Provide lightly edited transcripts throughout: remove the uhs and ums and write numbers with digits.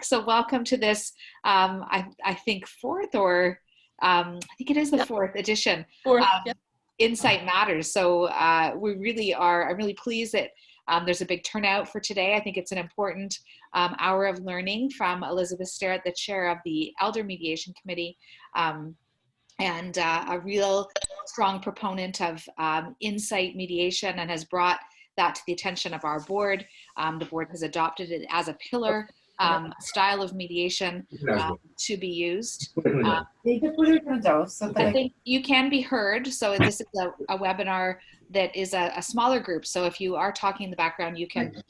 So welcome to this, I think fourth or I think it is the Yep. fourth edition Fourth, of yep. Insight Matters. So we really are, I'm really pleased that there's a big turnout for today. I think it's an important hour of learning from Elizabeth Sterrett, the chair of the Elder Mediation Committee, and a real strong proponent of insight mediation, and has brought that to the attention of our board. The board has adopted it as a pillar style of mediation to be used. I think you can be heard. So this is a webinar that is a smaller group. So if you are talking in the background, you can,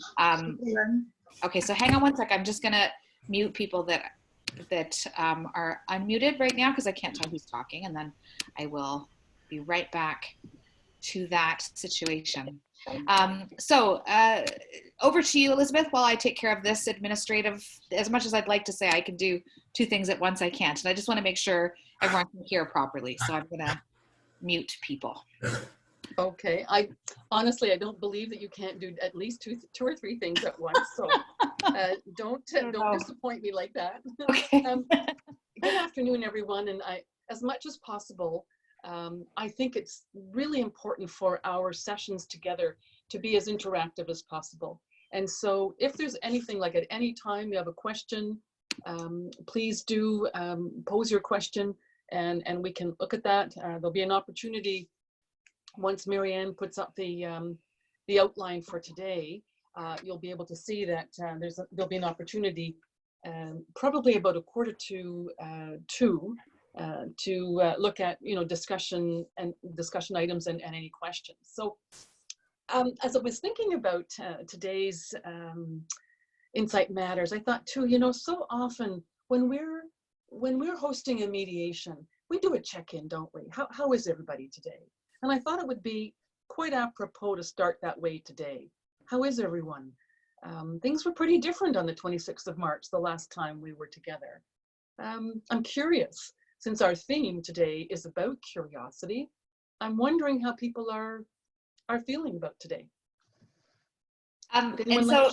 okay, so hang on one sec. I'm just gonna mute people that are unmuted right now because I can't tell who's talking, and then I will be right back to that situation. So over to you, Elizabeth, while I take care of this administrative. As much as I'd like to say I can do two things at once, I can't. And I just want to make sure everyone can hear properly. So I'm going to mute people. Okay. Honestly, I don't believe that you can't do at least two or three things at once. So don't disappoint me like that. Okay. Good afternoon, everyone. And as much as possible, I think it's really important for our sessions together to be as interactive as possible. And so if there's anything, like at any time you have a question, please do pose your question, and we can look at that. There'll be an opportunity once Marianne puts up the outline for today. You'll be able to see that there'll be an opportunity probably about 1:45 to look at discussion items and any questions. So as I was thinking about today's Insight Matters, I thought too, so often when we're hosting a mediation, we do a check-in, don't we? How is everybody today? And I thought it would be quite apropos to start that way today. How is everyone? Things were pretty different on the 26th of March, the last time we were together. I'm curious, since our theme today is about curiosity, I'm wondering how people are feeling about today. And so,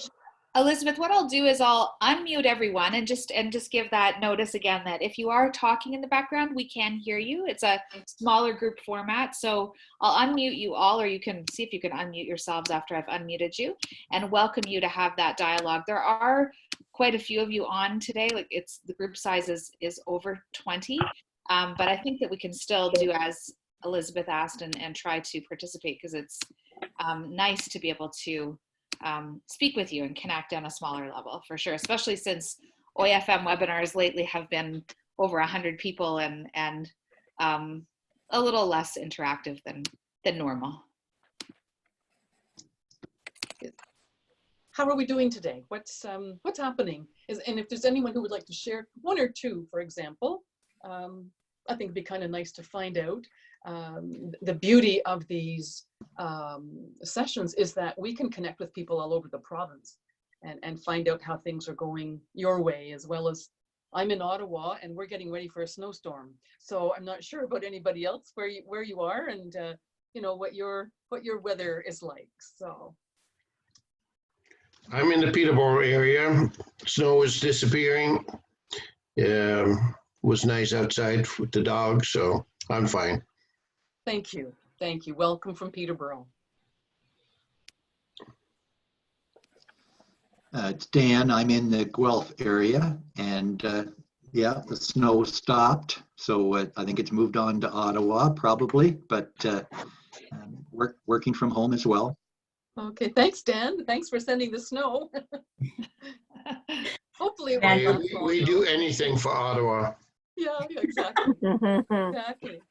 Elizabeth, what I'll do is I'll unmute everyone and just give that notice again that if you are talking in the background, we can hear you. It's a smaller group format, so I'll unmute you all, or you can see if you can unmute yourselves after I've unmuted you, and welcome you to have that dialogue. There are quite a few of you on today. Like the group size is over 20, but I think that we can still do as Elizabeth asked and try to participate, because it's nice to be able to speak with you and connect on a smaller level, for sure, especially since OIFM webinars lately have been over 100 people and a little less interactive than normal. How are we doing today? What's happening? And if there's anyone who would like to share one or two, for example, I think it'd be kind of nice to find out. The beauty of these sessions is that we can connect with people all over the province and find out how things are going your way, as well as I'm in Ottawa and we're getting ready for a snowstorm. So I'm not sure about anybody else where you are and what your weather is like. So I'm in the Peterborough area. Snow is disappearing. Was nice outside with the dog, so I'm fine. Thank you. Thank you. Welcome from Peterborough. It's Dan. I'm in the Guelph area, and yeah, the snow stopped. So I think it's moved on to Ottawa probably, but working from home as well. Okay, thanks, Dan. Thanks for sending the snow. Hopefully we do anything for Ottawa. Yeah, exactly. Exactly.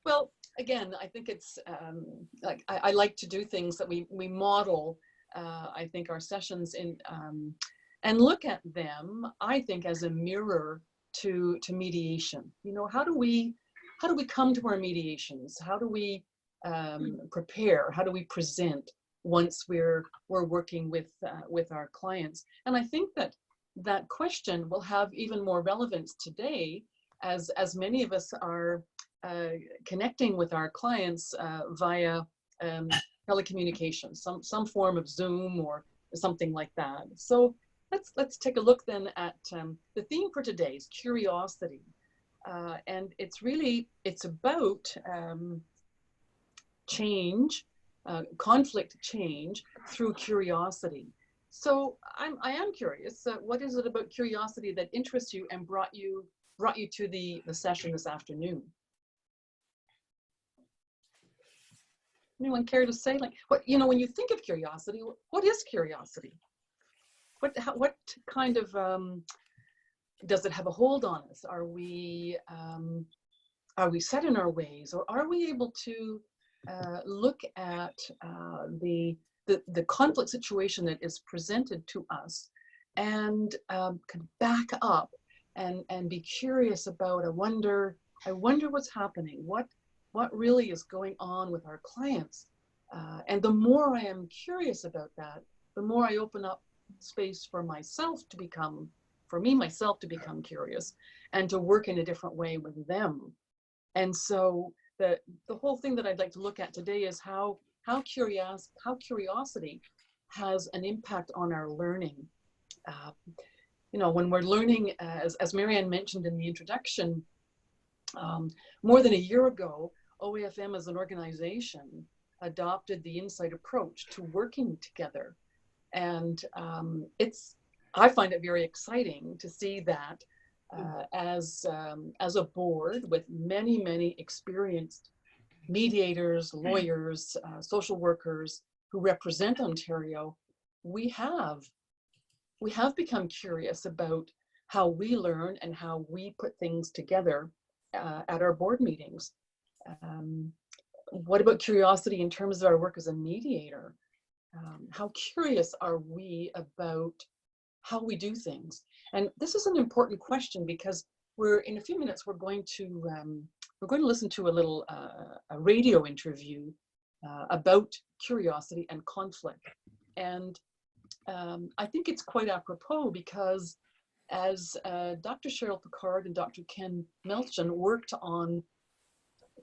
Well, again, I think it's like I like to do things that we model. I think our sessions in and look at them, I think, as a mirror to mediation. How do we come to our mediations? How do we prepare? How do we present once we're working with our clients? And I think that question will have even more relevance today, as many of us are connecting with our clients via telecommunications, some form of Zoom or something like that. So let's take a look then at the theme for today is curiosity. And it's about change, conflict change through curiosity. So I am curious, what is it about curiosity that interests you and brought you to the session this afternoon? Anyone care to say, like, what, you know, when you think of curiosity, what is curiosity? What kind of, does it have a hold on us? Are we set in our ways, or are we able to look at the conflict situation that is presented to us and can back up and be curious about, I wonder what's happening, what really is going on with our clients. And the more I am curious about that, the more I open up space for myself to become curious and to work in a different way with them. And so the whole thing that I'd like to look at today is how curiosity has an impact on our learning. You know, when we're learning, as Marianne mentioned in the introduction, more than a year ago, OAFM as an organization adopted the Insight approach to working together. And I find it very exciting to see that as a board with many experienced mediators, lawyers, social workers who represent Ontario, we have become curious about how we learn and how we put things together at our board meetings. What about curiosity in terms of our work as a mediator? How curious are we about how we do things? And this is an important question because in a few minutes we're going to listen to a little a radio interview about curiosity and conflict. And I think it's quite apropos because as Dr. Cheryl Picard and Dr. Ken Melchin worked on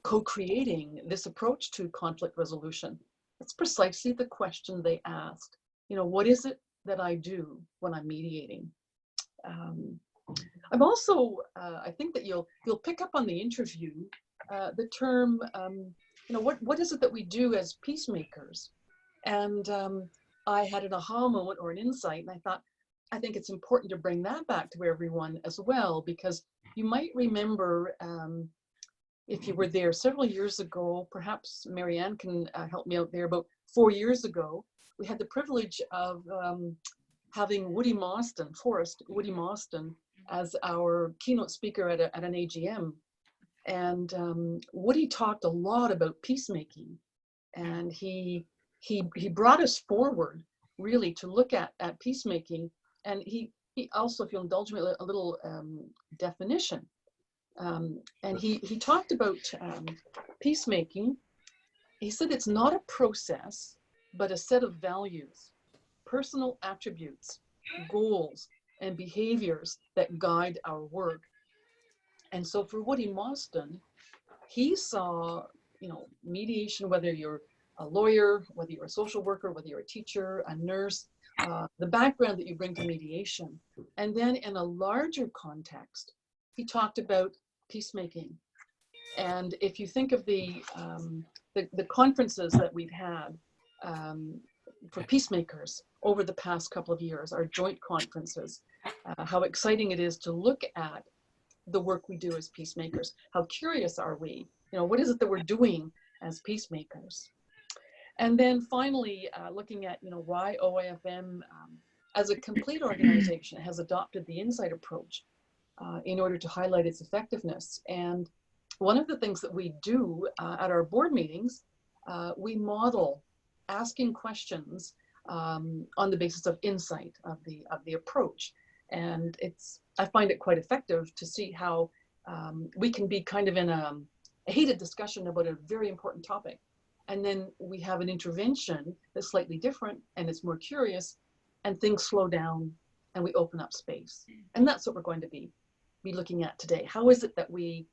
co-creating this approach to conflict resolution, that's precisely the question they asked. You know, what is it that I do when I'm mediating? I'm also, I think that you'll pick up on the interview the term, you know, what is it that we do as peacemakers? And I had an aha moment or an insight, and I thought, I think it's important to bring that back to everyone as well, because you might remember if you were there several years ago, perhaps Marianne can help me out there, about 4 years ago, we had the privilege of having Woody Mostyn, Forrest Woody Mostyn, as our keynote speaker at an AGM. And Woody talked a lot about peacemaking, and he brought us forward really to look at peacemaking. And he also, if you'll indulge me, a little definition. And he talked about peacemaking. He said it's not a process, but a set of values, personal attributes, goals, and behaviors that guide our work. And so for Woody Mostyn, he saw, you know, mediation, whether you're a lawyer, whether you're a social worker, whether you're a teacher, a nurse, the background that you bring to mediation. And then in a larger context, he talked about peacemaking. And if you think of the conferences that we've had for peacemakers over the past couple of years, our joint conferences, how exciting it is to look at the work we do as peacemakers. How curious are we? You know, what is it that we're doing as peacemakers? And then finally, looking at, you know, why OAFM as a complete organization has adopted the Insight approach in order to highlight its effectiveness. And one of the things that we do at our board meetings, we model asking questions on the basis of insight of the approach. And I find it quite effective to see how we can be kind of in a heated discussion about a very important topic. And then we have an intervention that's slightly different and it's more curious, and things slow down and we open up space. And that's what we're going to be looking at today. How is it that we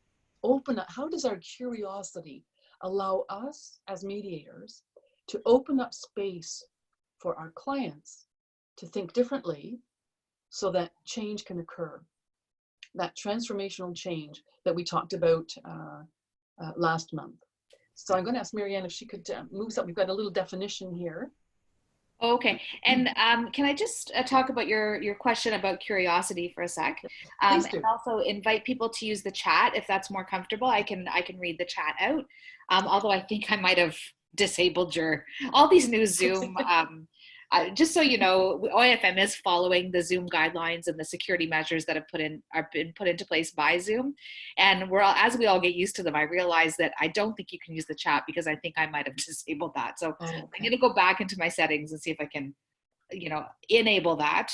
open up? How does our curiosity allow us as mediators to open up space for our clients to think differently so that change can occur, that transformational change that we talked about last month. So I'm going to ask Marianne if she could move up. We've got a little definition here. Okay, and can I just talk about your question about curiosity for a sec, Please do. and also invite people to use the chat if that's more comfortable. I can read the chat out, although I think I might have disabled all these new Zoom. Just so you know, OIFM is following the Zoom guidelines and the security measures that have been put into place by Zoom. And as we all get used to them, I realize that I don't think you can use the chat because I think I might have disabled that. So Okay. I'm going to go back into my settings and see if I can, enable that.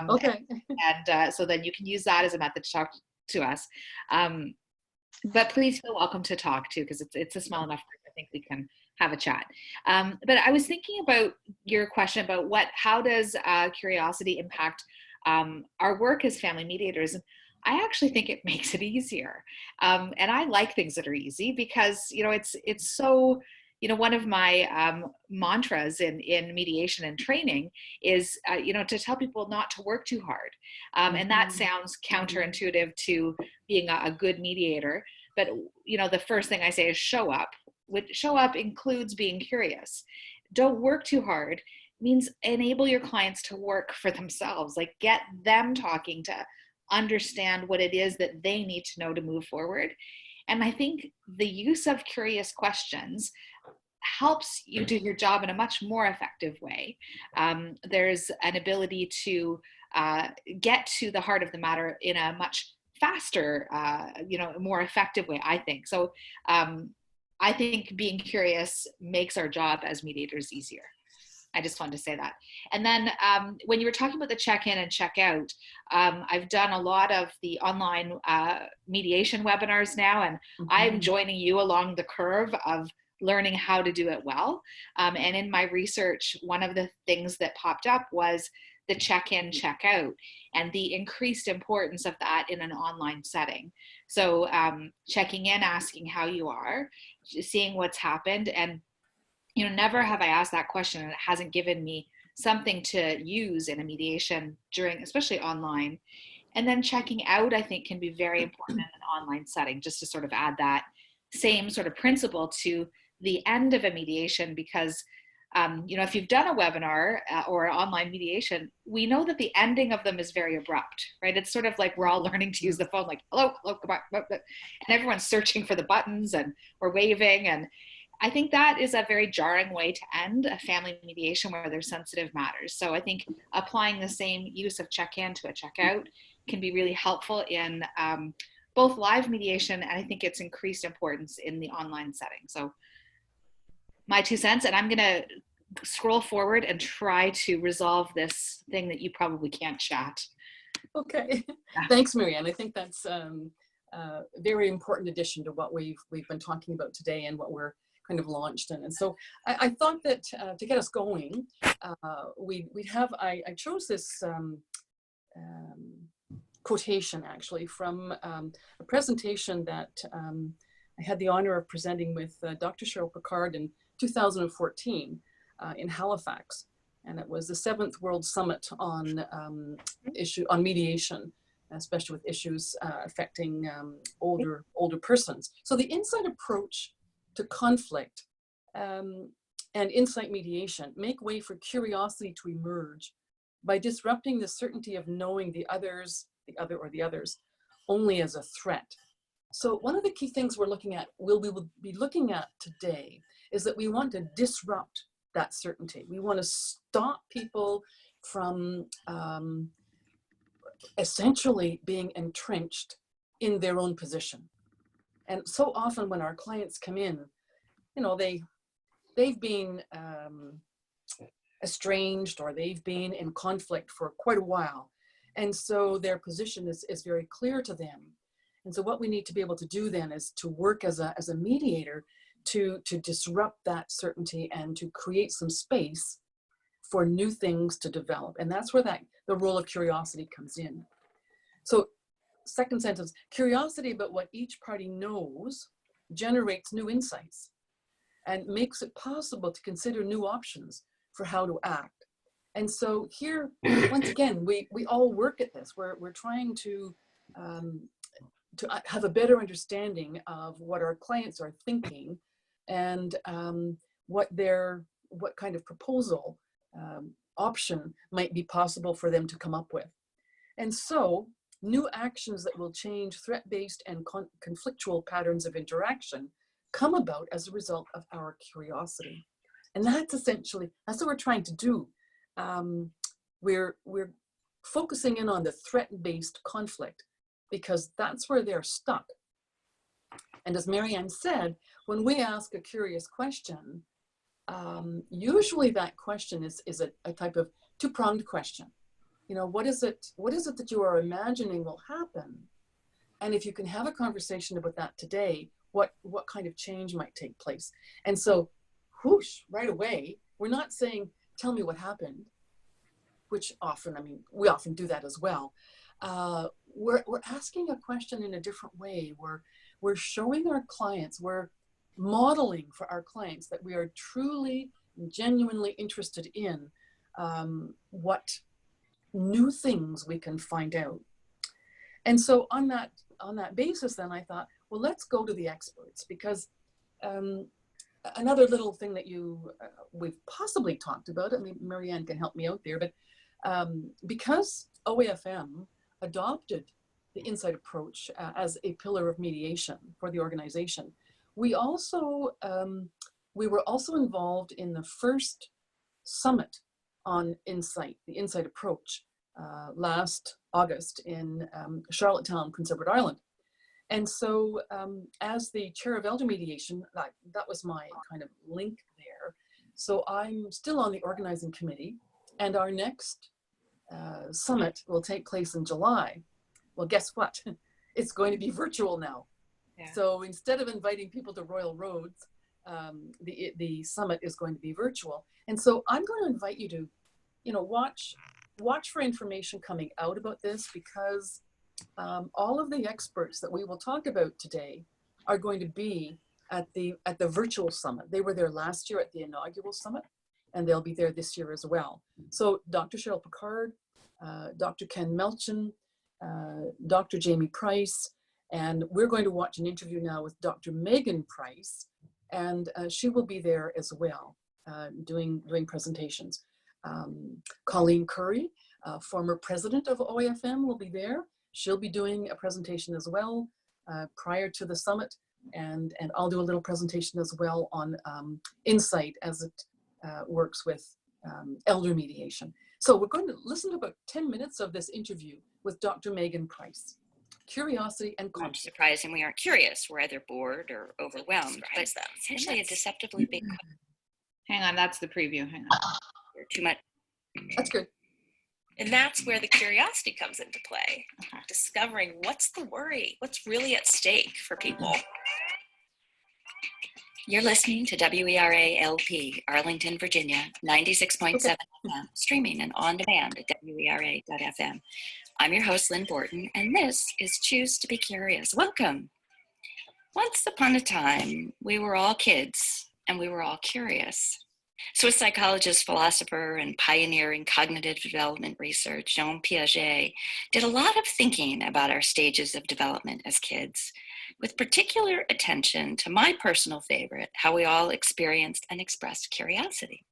Okay. And so then you can use that as a method to talk to us. But please feel welcome to talk too, because it's a small enough group. I think we can have a chat. But I was thinking about your question about how does curiosity impact our work as family mediators. And I actually think it makes it easier. And I like things that are easy because, it's so, one of my mantras in mediation and training is, to tell people not to work too hard. And that sounds counterintuitive to being a good mediator. But, the first thing I say is show up. Show up includes being curious. Don't work too hard means enable your clients to work for themselves, like get them talking to understand what it is that they need to know to move forward. And I think the use of curious questions helps you do your job in a much more effective way. There's an ability to get to the heart of the matter in a much faster, more effective way, I think. So I think being curious makes our job as mediators easier. I just wanted to say that. And then when you were talking about the check-in and check-out, I've done a lot of the online mediation webinars now, and I'm joining you along the curve of learning how to do it well. And in my research, one of the things that popped up was the check-in, check-out, and the increased importance of that in an online setting. So checking in, asking how you are, seeing what's happened, and never have I asked that question and it hasn't given me something to use in a mediation especially online. And then checking out, I think, can be very important in an online setting, just to sort of add that same sort of principle to the end of a mediation, because if you've done a webinar or online mediation, we know that the ending of them is very abrupt, right? It's sort of like we're all learning to use the phone, like, hello, goodbye, and everyone's searching for the buttons and we're waving. And I think that is a very jarring way to end a family mediation where there's sensitive matters. So I think applying the same use of check-in to a check-out can be really helpful in both live mediation, and I think it's increased importance in the online setting. So my 2 cents, and I'm going to scroll forward and try to resolve this thing that you probably can't chat. Okay, thanks, Marianne. I think that's a very important addition to what we've been talking about today and what we're kind of launched in. And so I thought that to get us going, I chose this quotation actually from a presentation that I had the honor of presenting with Dr. Cheryl Picard in 2014 in Halifax, and it was the 7th World Summit on mediation, especially with issues affecting older persons. So the insight approach to conflict and insight mediation make way for curiosity to emerge by disrupting the certainty of knowing the other or the others only as a threat. So one of the key things we will be looking at today is that we want to disrupt that certainty. We want to stop people from essentially being entrenched in their own position. And so often when our clients come in, they've been estranged, or they've been in conflict for quite a while. And so their position is very clear to them. And so what we need to be able to do then is to work as a mediator to disrupt that certainty and to create some space for new things to develop. And that's where the role of curiosity comes in. So second sentence, curiosity about what each party knows generates new insights and makes it possible to consider new options for how to act. And so here, once again, we all work at this. We're trying to have a better understanding of what our clients are thinking and what kind of proposal option might be possible for them to come up with. And so new actions that will change threat-based and conflictual patterns of interaction come about as a result of our curiosity. And that's essentially, that's what we're trying to do. We're focusing in on the threat-based conflict because that's where they're stuck. And as Marianne said, when we ask a curious question, usually that question is a type of two-pronged question. You know, what is it that you are imagining will happen? And if you can have a conversation about that today, what kind of change might take place? And so, whoosh, right away, we're not saying, tell me what happened, which often, I mean, we often do that as well. We're asking a question in a different way. We're showing our clients, we're modeling for our clients that we are truly, genuinely interested in what new things we can find out. And so on that basis, then I thought, well, let's go to the experts, because another little thing that we've possibly talked about, I mean, Marianne can help me out there, but because OAFM adopted the insight approach as a pillar of mediation for the organization, we were also involved in the first summit on insight, the insight approach, last August in Charlottetown, Prince Edward Island. And so as the chair of elder mediation, that was my kind of link there. So I'm still on the organizing committee, and our next summit will take place in July. Well, guess what? It's going to be virtual now. Yeah. So instead of inviting people to Royal Roads, the summit is going to be virtual. And so I'm going to invite you to, you know, watch for information coming out about this, because all of the experts that we will talk about today are going to be at the virtual summit. They were there last year at the inaugural summit, and they'll be there this year as well. So Dr. Cheryl Picard, Dr. Ken Melchin, Dr. Jamie Price, and we're going to watch an interview now with Dr. Megan Price, and she will be there as well, doing presentations. Colleen Curry, former president of OAFM, will be there. She'll be doing a presentation as well prior to the summit, and I'll do a little presentation as well on insight as it works with elder mediation. So we're going to listen to about 10 minutes of this interview with Dr. Megan Price. Curiosity and conflict. Surprising we aren't curious. We're either bored or overwhelmed, but essentially a deceptively big question. Hang on, that's the preview. Hang on. Or too much. That's good. And that's where the curiosity comes into play. Discovering what's the worry, what's really at stake for people. You're listening to WERA LP, Arlington, Virginia, 96.7 FM, streaming and on demand at WERA.FM. I'm your host, Lynn Borton, and this is Choose to Be Curious. Welcome. Once upon a time, we were all kids, and we were all curious. Swiss psychologist, philosopher, and pioneer in cognitive development research, Jean Piaget, did a lot of thinking about our stages of development as kids, with particular attention to my personal favorite, how we all experienced and expressed curiosity.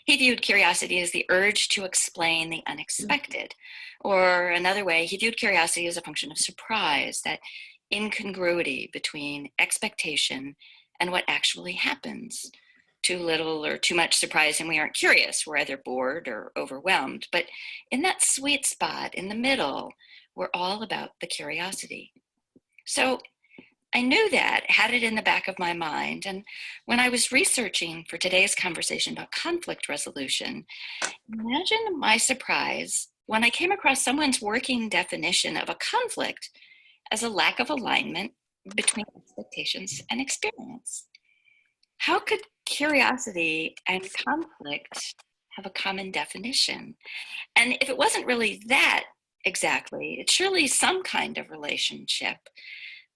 He viewed curiosity as the urge to explain the unexpected, or another way, he viewed curiosity as a function of surprise, that incongruity between expectation and what actually happens. Too little or too much surprise and we aren't curious. We're either bored or overwhelmed. But in that sweet spot in the middle, we're all about the curiosity. So I knew that, had it in the back of my mind. And when I was researching for today's conversation about conflict resolution, imagine my surprise when I came across someone's working definition of a conflict as a lack of alignment between expectations and experience. How could curiosity and conflict have a common definition? And if it wasn't really that exactly, it's surely some kind of relationship.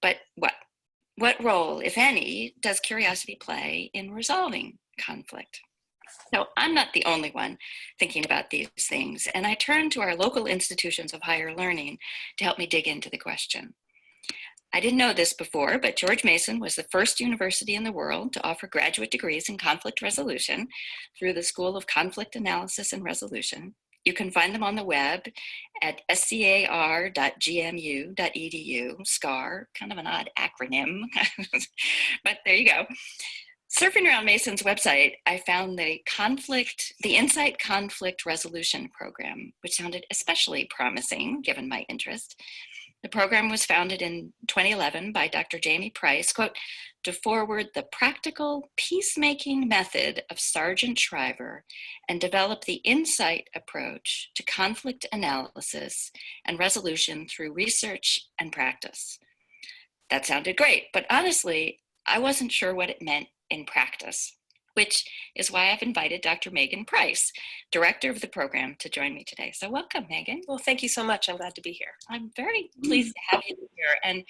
But what role, if any, does curiosity play in resolving conflict? So I'm not the only one thinking about these things, and I turned to our local institutions of higher learning to help me dig into the question. I didn't know this before, but George Mason was the first university in the world to offer graduate degrees in conflict resolution through the School of Conflict Analysis and Resolution. You can find them on the web at scar.gmu.edu, SCAR, kind of an odd acronym, but there you go. Surfing around Mason's website, I found the Insight Conflict Resolution Program, which sounded especially promising given my interest. The program was founded in 2011 by Dr. Jamie Price, quote, to forward the practical peacemaking method of Sargent Shriver and develop the insight approach to conflict analysis and resolution through research and practice. That sounded great, but honestly, I wasn't sure what it meant in practice, which is why I've invited Dr. Megan Price, director of the program, to join me today. So welcome, Megan. Well, thank you so much. I'm glad to be here. I'm very pleased to have you here, and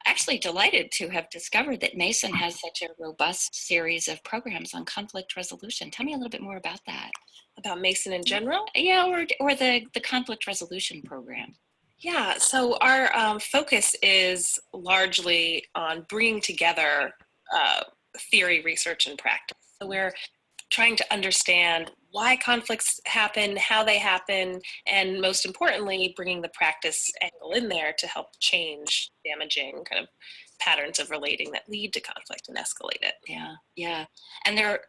actually delighted to have discovered that Mason has such a robust series of programs on conflict resolution. Tell me a little bit more about that. About Mason in general? Yeah, or the conflict resolution program. Yeah, so our focus is largely on bringing together theory, research, and practice. So we're trying to understand why conflicts happen, how they happen, and most importantly, bringing the practice angle in there to help change damaging kind of patterns of relating that lead to conflict and escalate it. Yeah. And there are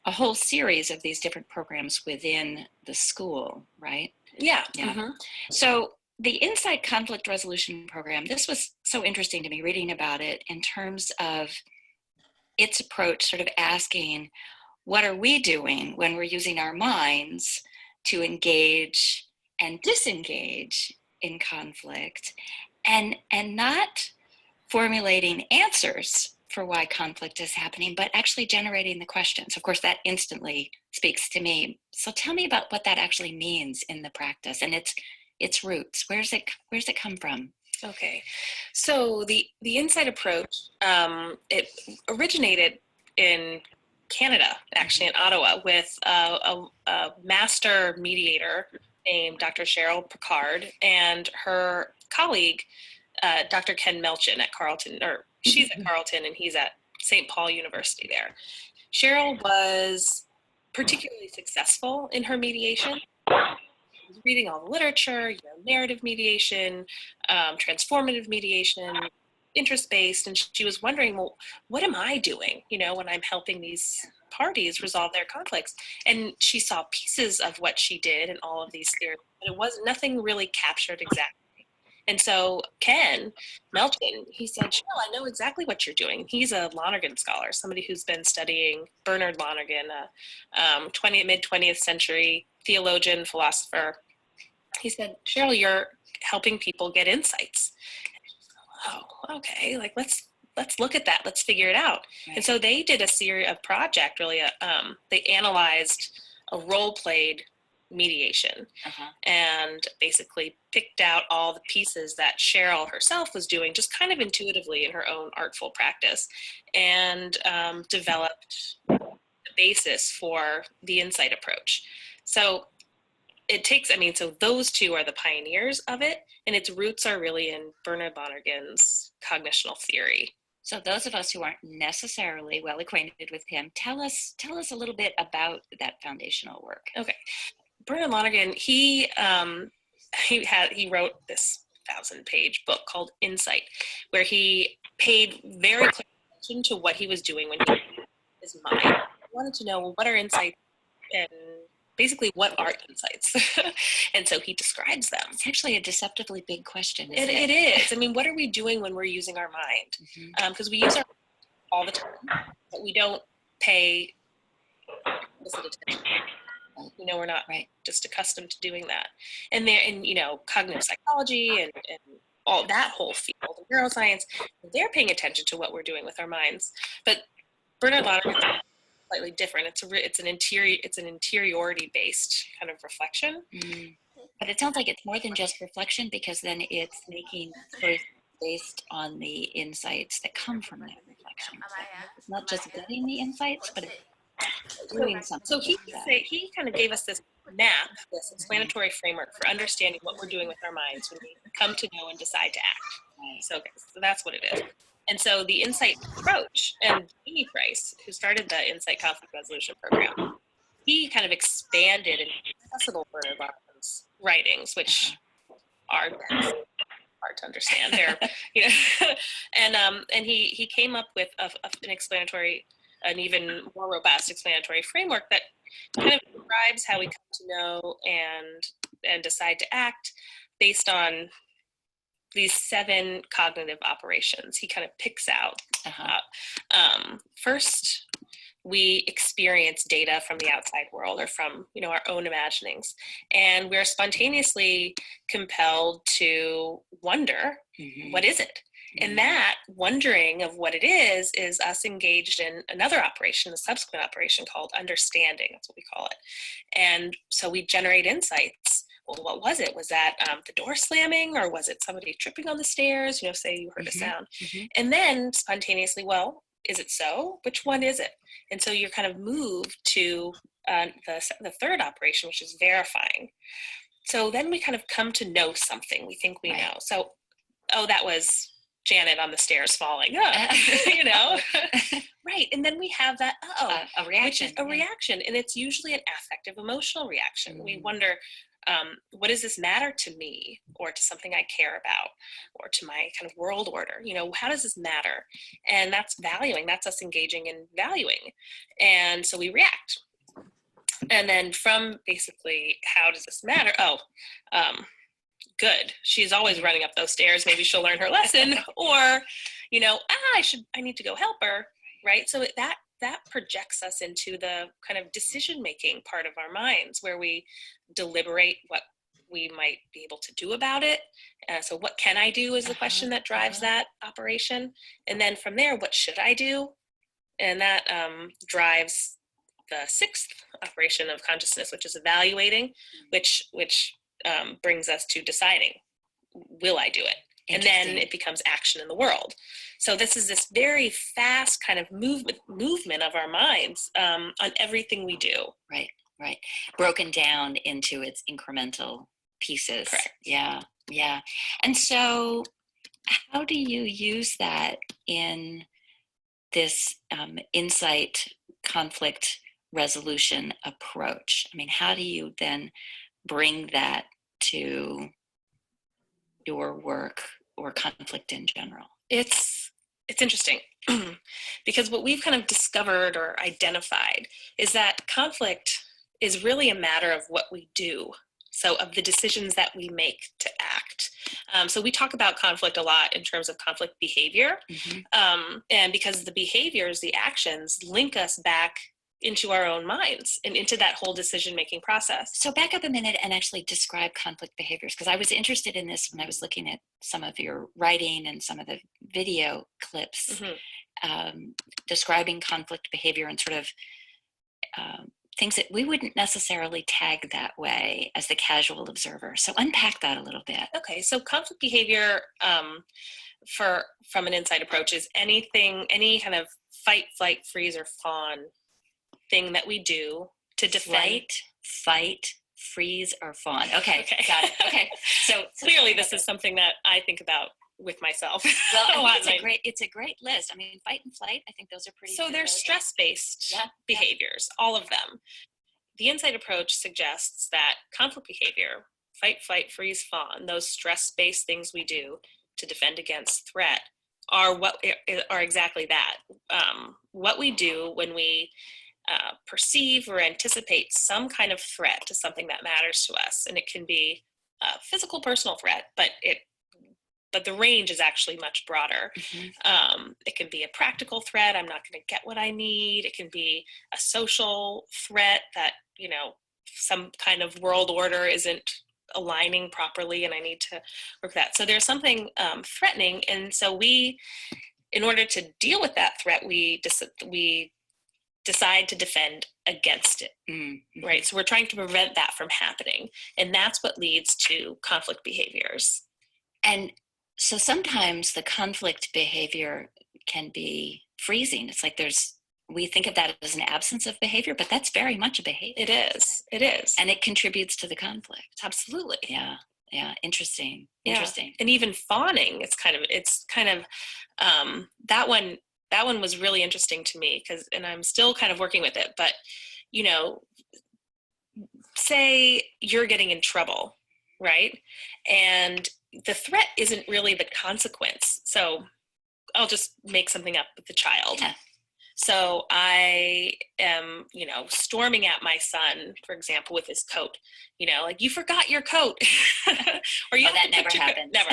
a whole series of these different programs within the school, right? Yeah. Mm-hmm. So the Insight Conflict Resolution Program, this was so interesting to me reading about it in terms of its approach, sort of asking, what are we doing when we're using our minds to engage and disengage in conflict, and not formulating answers for why conflict is happening, but actually generating the questions. Of course, that instantly speaks to me. So tell me about what that actually means in the practice and its roots. Where's it come from? Okay, so the Insight approach, it originated in Canada, actually in Ottawa, with a master mediator named Dr. Cheryl Picard and her colleague, Dr. Ken Melchin at Carleton, or she's at Carleton and he's at St. Paul University there. Cheryl was particularly successful in her mediation. Reading all the literature, narrative mediation, transformative mediation, interest-based, and she was wondering, well, what am I doing, when I'm helping these parties resolve their conflicts? And she saw pieces of what she did in all of these theories, but nothing really captured exactly. And so Ken Melchin, he said, Cheryl, I know exactly what you're doing. He's a Lonergan scholar, somebody who's been studying Bernard Lonergan, mid-20th century theologian, philosopher. He said, Cheryl, you're helping people get insights. Oh, okay. Let's look at that. Let's figure it out. Right. And so they did a series of project, really. They analyzed a role-played mediation and basically picked out all the pieces that Cheryl herself was doing just kind of intuitively in her own artful practice, and developed the basis for the Insight approach. So it takes, so those two are the pioneers of it, and its roots are really in Bernard Lonergan's cognitional theory. So those of us who aren't necessarily well acquainted with him, tell us a little bit about that foundational work. Okay. Bernard Lonergan, he wrote this 1,000-page book called Insight, where he paid very close attention to what he was doing when he was in his mind. He wanted to know, well, what are insights, and basically, what are insights? And so he describes them. It's actually a deceptively big question, isn't it? It is. What are we doing when we're using our mind? Because we use our mind all the time, but we don't pay explicit attention. We're not just accustomed to doing that. And cognitive psychology and all that whole field of neuroscience, they're paying attention to what we're doing with our minds. But Bernard Lonergan is slightly different. It's an interiority based kind of reflection. But it sounds like it's more than just reflection, because then it's making choices based on the insights that come from that reflection. It's not just getting the insights, but it's doing something. So like that. he kind of gave us this map, this explanatory framework for understanding what we're doing with our minds when we come to know and decide to act. Right. So that's what it is. And so the Insight approach, and Amy Price, who started the Insight Conflict Resolution Program, he kind of expanded and accessible version of Arlen's writings, which are hard to understand. They're, you know, and he came up with an explanatory, an even more robust explanatory framework that kind of describes how we come to know and decide to act based on these 7 cognitive operations. He kind of picks out. First, we experience data from the outside world or from, you know, our own imaginings, and we're spontaneously compelled to wonder, what is it? And that wondering of what it is us engaged in another operation, a subsequent operation called understanding. That's what we call it. And so we generate insights. Well, what was it? Was that the door slamming, or was it somebody tripping on the stairs? You know, say you heard a sound. And then spontaneously, well, is it so? Which one is it? And so you're kind of moved to the third operation, which is verifying. So then we kind of come to know something. We think we know. So, oh, that was Janet on the stairs falling up, you know? Right. And then we have that, a reaction. Which is a reaction. And it's usually an affective, emotional reaction. We wonder, what does this matter to me, or to something I care about, or to my kind of world order? You know, how does this matter? And that's valuing. That's us engaging in valuing. And so we react. And then from basically, how does this matter? Good. She's always running up those stairs. Maybe she'll learn her lesson. Or, you know, I need to go help her. Right. So that projects us into the kind of decision-making part of our minds, where we deliberate what we might be able to do about it. So what can I do is the question that drives that operation. And then from there, what should I do? And that drives the 6th operation of consciousness, which is evaluating, which brings us to deciding, will I do it? And then it becomes action in the world. So this is this very fast kind of movement of our minds on everything we do. Right. Broken down into its incremental pieces. Correct. Yeah. And so how do you use that in this insight conflict resolution approach? I mean, how do you then bring that to your work or conflict in general? It's interesting because what we've kind of discovered or identified is that conflict is really a matter of what we do. So of the decisions that we make to act. So we talk about conflict a lot in terms of conflict behavior. And because the behaviors, the actions link us back into our own minds and into that whole decision-making process. So back up a minute and actually describe conflict behaviors, because I was interested in this when I was looking at some of your writing and some of the video clips describing conflict behavior and sort of things that we wouldn't necessarily tag that way as the casual observer. So unpack that a little bit. Okay, so conflict behavior from an insight approach is any kind of fight, flight, freeze, or fawn thing that we do to defend. Fight, freeze, or fawn. Okay, got it. Okay, so clearly this is something that I think about with myself. Well, it's a great list. I mean, fight and flight, I think those are pretty. So they're stress-based behaviors, all of them. The insight approach suggests that conflict behavior, fight, flight, freeze, fawn, those stress-based things we do to defend against threat are exactly that. What we do when we perceive or anticipate some kind of threat to something that matters to us, and it can be a physical, personal threat, but the range is actually much broader. It can be a practical threat. I'm not going to get what I need. It can be a social threat that, you know, some kind of world order isn't aligning properly and I need to work that. So there's something threatening. And so in order to deal with that threat, we decide to defend against it, right? So we're trying to prevent that from happening. And that's what leads to conflict behaviors. And so sometimes the conflict behavior can be freezing. It's like there's we think of that as an absence of behavior, but that's very much a behavior. It is. It is. And it contributes to the conflict. Absolutely. Yeah. Yeah. Interesting. Yeah. Interesting. And even fawning, it's kind of that one was really interesting to me and I'm still kind of working with it, but you know, say you're getting in trouble, right? And the threat isn't really the consequence. So I'll just make something up with the child. Yeah. So I am, storming at my son, for example, with his coat, like, you forgot your coat. Or you that never happens. Never.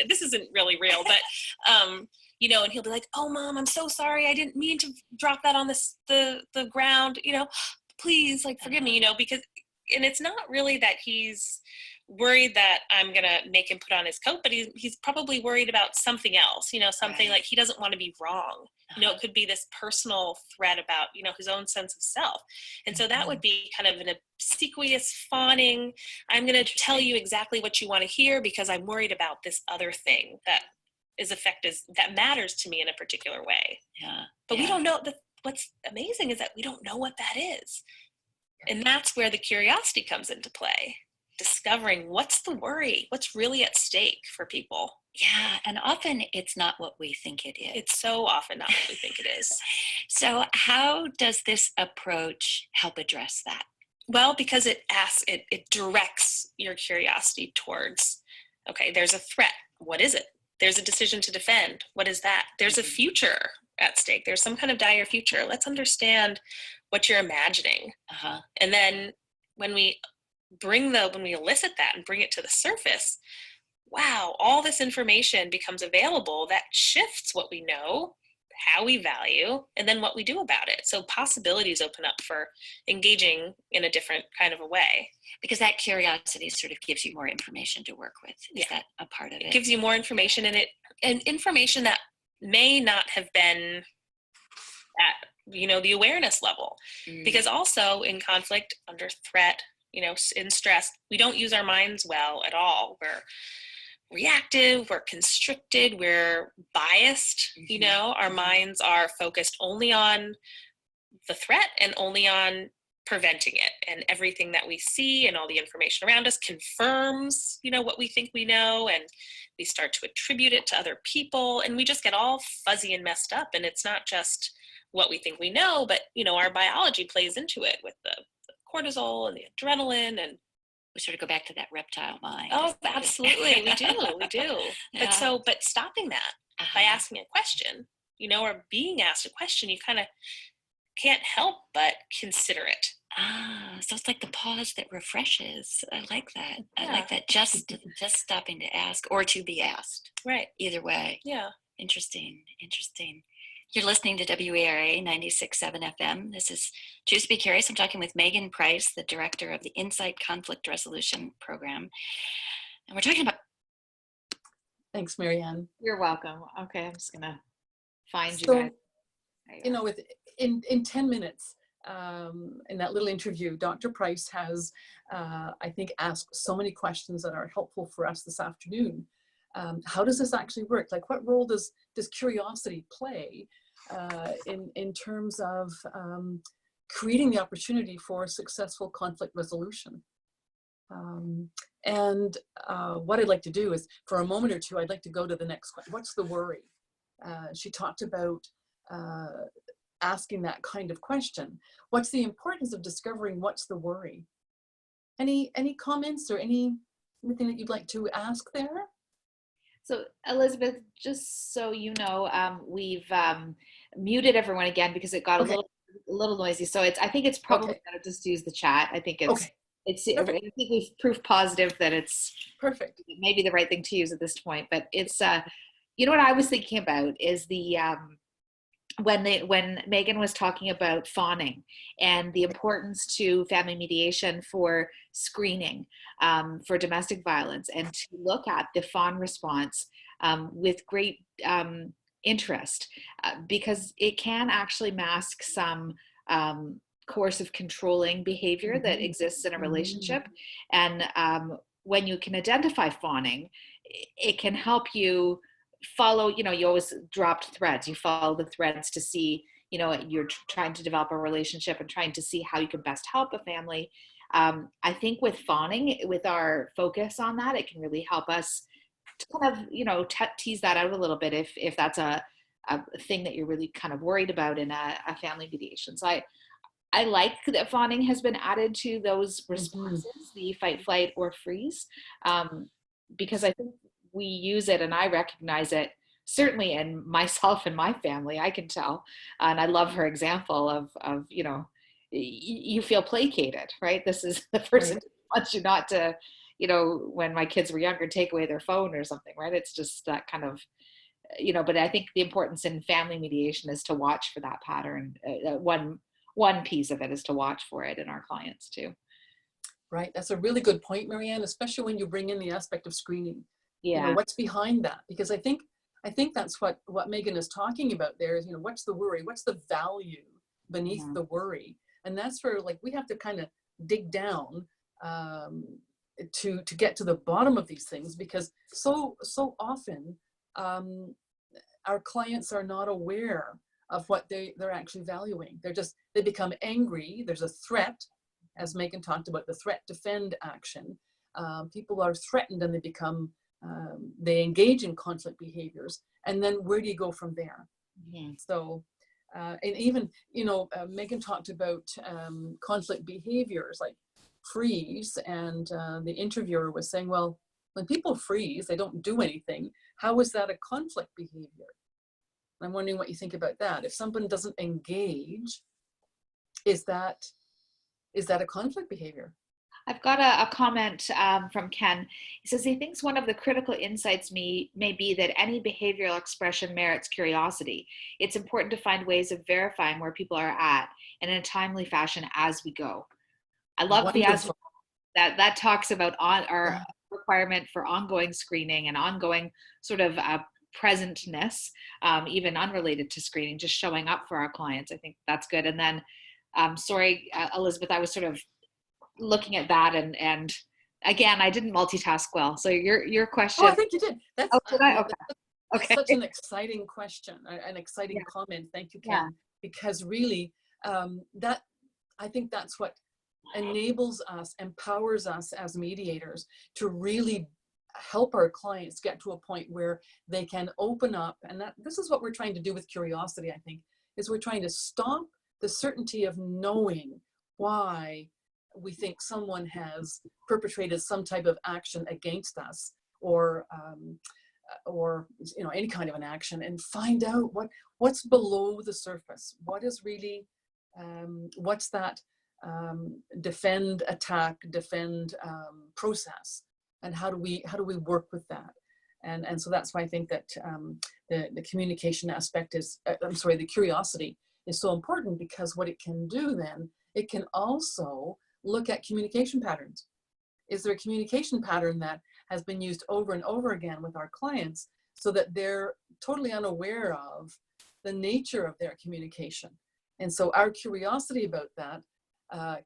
This isn't really real, but, and he'll be like, oh, Mom, I'm so sorry. I didn't mean to drop that on the ground, please, like, forgive me, because, and it's not really that he's worried that I'm going to make him put on his coat, but he's probably worried about something else, something Right. like he doesn't want to be wrong. It could be this personal threat about, his own sense of self. And so that would be kind of an obsequious fawning. I'm going to tell you exactly what you want to hear because I'm worried about this other thing that that matters to me in a particular way. Yeah. But we don't know what's amazing is that we don't know what that is. And that's where the curiosity comes into play. Discovering what's the worry, what's really at stake for people. Yeah, and often it's not what we think it is. It's so often not what we think it is. So how does this approach help address that? Well, because it directs your curiosity towards, okay, there's a threat. What is it? There's a decision to defend. What is that? There's a future at stake. There's some kind of dire future. Let's understand what you're imagining. Uh-huh. And then when we elicit that and bring it to the surface, wow, all this information becomes available that shifts what we know, how we value, and then what we do about it. So possibilities open up for engaging in a different kind of a way. Because that curiosity sort of gives you more information to work with. Is that a part of it? It gives you more information and information that may not have been at, the awareness level. Because also in conflict, under threat, in stress, we don't use our minds well at all. We're reactive, we're constricted, we're biased, our minds are focused only on the threat and only on preventing it. And everything that we see and all the information around us confirms, what we think we know, and we start to attribute it to other people, and we just get all fuzzy and messed up. And it's not just what we think we know, but, our biology plays into it with the cortisol and the adrenaline, and we sort of go back to that reptile mind. oh, absolutely, we do. Yeah. But stopping that by asking a question, or being asked a question, you kind of can't help but consider it. So it's like the pause that refreshes. I like that. Yeah. I like that. Just stopping to ask or to be asked. Right. Either way. Yeah. Interesting. You're listening to WARA 96.7 FM. This is Choose to Be Curious. I'm talking with Megan Price, the director of the Insight Conflict Resolution Program. And we're talking about... Thanks, Marianne. You're welcome. Okay, I'm just going to find you So, guys. There you go. in 10 minutes, in that little interview, Dr. Price has, I think, asked so many questions that are helpful for us this afternoon. How does this actually work? Like, what role does curiosity play in terms of creating the opportunity for successful conflict resolution? And what I'd like to do is, for a moment or two, I'd like to go to the next question. What's the worry? She talked about asking that kind of question. What's the importance of discovering what's the worry? Any comments or anything that you'd like to ask there? So Elizabeth, just so you know, we've muted everyone again because it got a little noisy. So I think it's probably better just to use the chat. I think I think we've proof positive that it's perfect. Maybe the right thing to use at this point. But it's what I was thinking about is the when Megan was talking about fawning and the importance to family mediation for screening for domestic violence, and to look at the fawn response with great interest, because it can actually mask some coercive controlling behavior that exists in a relationship. And when you can identify fawning, it can help you follow, you always dropped threads. You follow the threads to see, you're trying to develop a relationship and trying to see how you can best help a family. I think with fawning, with our focus on that, it can really help us to kind of, tease that out a little bit if that's a thing that you're really kind of worried about in a family mediation. So I like that fawning has been added to those responses, the fight, flight, or freeze, because I think we use it and I recognize it certainly in myself and my family. I can tell. And I love her example of you feel placated, right? This is the person who wants you not to, when my kids were younger, take away their phone or something, right? It's just that kind of, but I think the importance in family mediation is to watch for that pattern. One piece of it is to watch for it in our clients too. Right. That's a really good point, Marianne, especially when you bring in the aspect of screening. Yeah. What's behind that? Because I think that's what Megan is talking about there is, what's the worry? What's the value beneath the worry? And that's where we have to kind of dig down to get to the bottom of these things, because so often our clients are not aware of what they're actually valuing. They become angry. There's a threat, as Megan talked about, the threat defend action. People are threatened and they engage in conflict behaviors. And then where do you go from there? So, and even, Megan talked about conflict behaviors like freeze, and the interviewer was saying, well, when people freeze, they don't do anything. How is that a conflict behavior? I'm wondering what you think about that. If someone doesn't engage, is that a conflict behavior? I've got a comment from Ken. He says he thinks one of the critical insights may be that any behavioral expression merits curiosity. It's important to find ways of verifying where people are at and in a timely fashion as we go. I love the as that talks about our requirement for ongoing screening and ongoing sort of presentness, even unrelated to screening, just showing up for our clients. I think that's good. And then, sorry, Elizabeth, I was sort of looking at that and again, I didn't multitask well. So your question. Oh, I think you did. That's, did I? Okay. That's such an exciting question, an exciting comment. Thank you, Ken. Because really, I think that's what enables us, empowers us as mediators to really help our clients get to a point where they can open up. And this is what we're trying to do with curiosity, I think, is we're trying to stop the certainty of knowing why we think someone has perpetrated some type of action against us, or any kind of an action, and find out what's below the surface. What is really what's that defend process, and how do we work with that? And so that's why I think that the communication aspect is the curiosity is so important, because what it can do then, it can also look at communication patterns. Is there a communication pattern that has been used over and over again with our clients so that they're totally unaware of the nature of their communication? And so our curiosity about that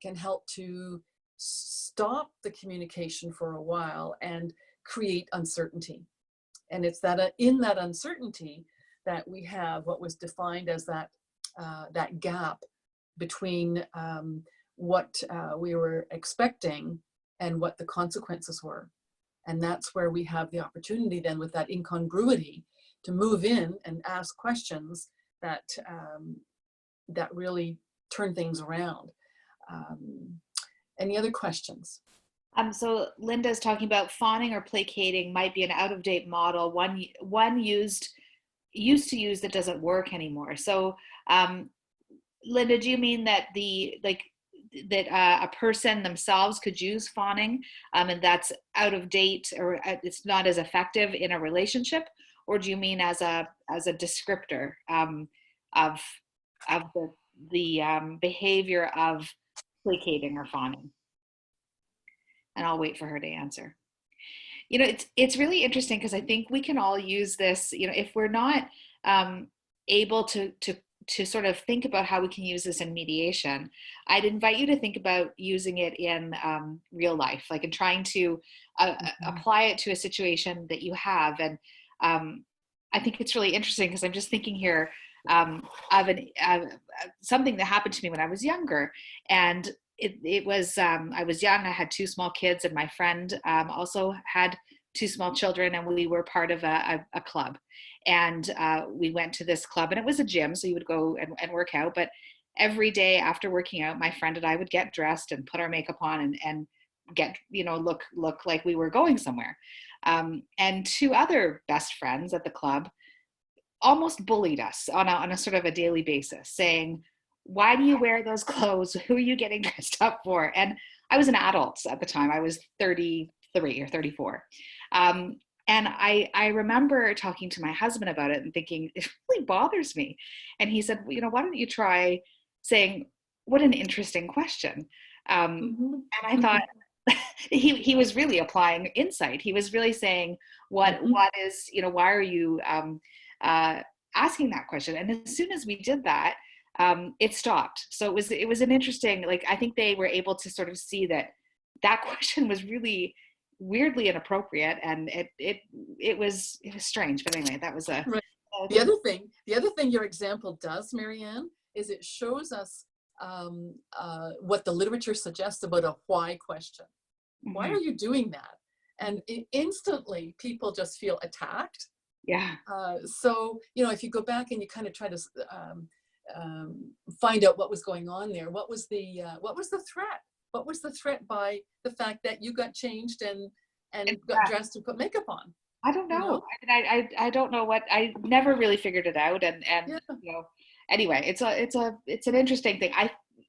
can help to stop the communication for a while and create uncertainty. And it's that in that uncertainty that we have what was defined as that gap between what we were expecting and what the consequences were. And that's where we have the opportunity then, with that incongruity, to move in and ask questions that that really turn things around. Any other questions? So Linda's talking about fawning or placating might be an out-of-date model, one used to use that doesn't work anymore. So Linda, do you mean that a person themselves could use fawning and that's out of date, or it's not as effective in a relationship? Or do you mean as a descriptor of the behavior of placating or fawning? And I'll wait for her to answer. It's really interesting, because I think we can all use this, if we're not able to sort of think about how we can use this in mediation. I'd invite you to think about using it in real life, like in trying to apply it to a situation that you have. And I think it's really interesting, because I'm just thinking here, something that happened to me when I was younger. And it was, I was young, I had 2 small kids, and my friend also had 2 small children, and we were part of a club. And we went to this club, and it was a gym, so you would go and work out. But every day after working out, my friend and I would get dressed and put our makeup on and get, look like we were going somewhere. And 2 other best friends at the club almost bullied us on a sort of a daily basis, saying, why do you wear those clothes? Who are you getting dressed up for? And I was an adult at the time. I was 33 or 34. And I remember talking to my husband about it and thinking, it really bothers me. And he said, why don't you try saying, what an interesting question. And I thought, he was really applying insight. He was really saying, what is, why are you asking that question? And as soon as we did that, it stopped. So it was an interesting, I think they were able to sort of see that question was really weirdly inappropriate, and it was strange. But anyway, that was right. The other thing your example does, Marianne, is it shows us what the literature suggests about a why question. Mm-hmm. Why are you doing that? And instantly people just feel attacked. Yeah. So, if you go back and you kind of try to find out what was going on there, what was the threat? What was the threat by the fact that you got changed and got dressed and put makeup on? I don't know. I don't know what, I never really figured it out. And anyway, it's an interesting thing.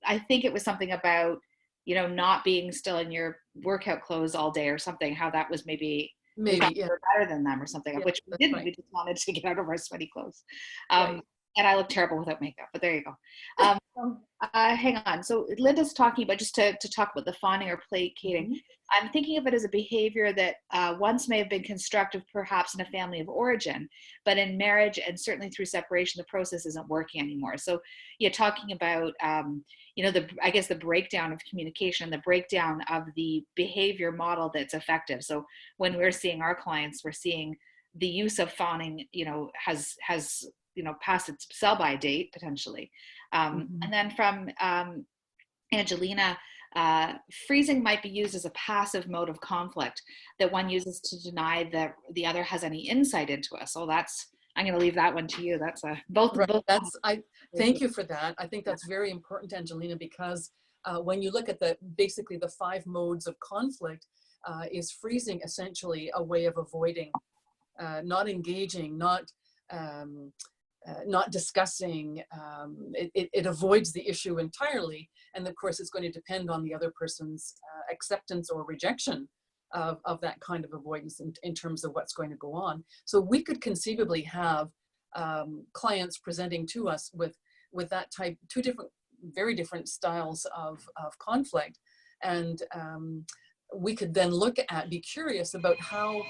I think it was something about, not being still in your workout clothes all day or something, how that was maybe better than them or something, which we didn't. Right. We just wanted to get out of our sweaty clothes. Right. And I look terrible without makeup, but there you go. Hang on. So Linda's talking about, just to talk about the fawning or placating. Mm-hmm. I'm thinking of it as a behavior that once may have been constructive, perhaps in a family of origin, but in marriage and certainly through separation, the process isn't working anymore. So you're talking about, the breakdown of communication, the breakdown of the behavior model that's effective. So when we're seeing our clients, we're seeing the use of fawning, has past its sell-by date potentially. And then from Angelina, freezing might be used as a passive mode of conflict that one uses to deny that the other has any insight into us. So I'm going to leave that one to you. That's both. Right. Thank you for that. I think that's very important, Angelina, because when you look at basically the 5 modes of conflict, is freezing essentially a way of avoiding, not engaging, not discussing. It avoids the issue entirely. And of course, it's going to depend on the other person's acceptance or rejection of that kind of avoidance in terms of what's going to go on. So we could conceivably have clients presenting to us with that type, 2 very different styles of conflict. And we could then be curious about how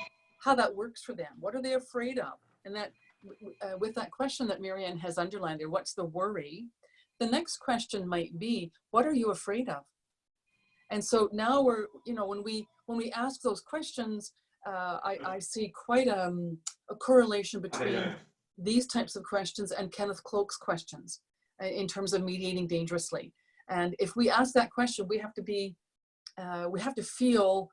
that works for them. What are they afraid of? And that, with that question that Marianne has underlined there, what's the worry? The next question might be, what are you afraid of? And so now we're, when we ask those questions, I see quite a correlation between these types of questions and Kenneth Cloke's questions in terms of mediating dangerously. And if we ask that question, we have to feel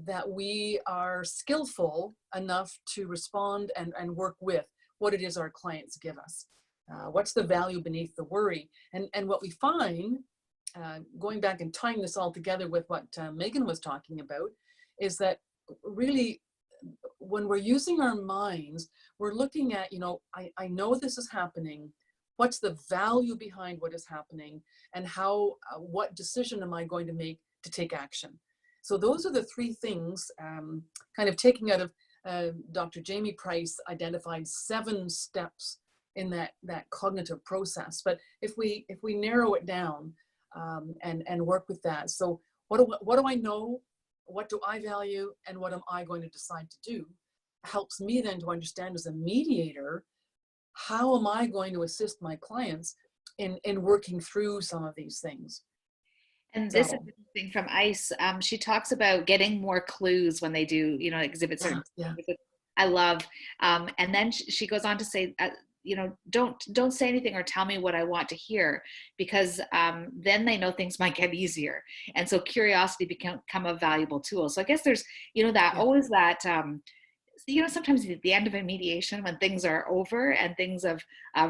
that we are skillful enough to respond and work with what it is our clients give us. What's the value beneath the worry? And what we find, going back and tying this all together with what Megan was talking about, is that really when we're using our minds, we're looking at, I know this is happening. What's the value behind what is happening? And what decision am I going to make to take action? So those are the 3 things, kind of taking out of Dr. Jamie Price identified 7 steps in that cognitive process. But if we narrow it down and work with that, so what do I know? What do I value? And what am I going to decide to do? Helps me then to understand as a mediator, how am I going to assist my clients in working through some of these things? And this is interesting from ICE. She talks about getting more clues when they do, exhibit certain. Yeah. I love. And then she goes on to say don't say anything or tell me what I want to hear, because then they know things might get easier. And so curiosity become a valuable tool. So I guess there's, that always that, sometimes at the end of a mediation, when things are over and things have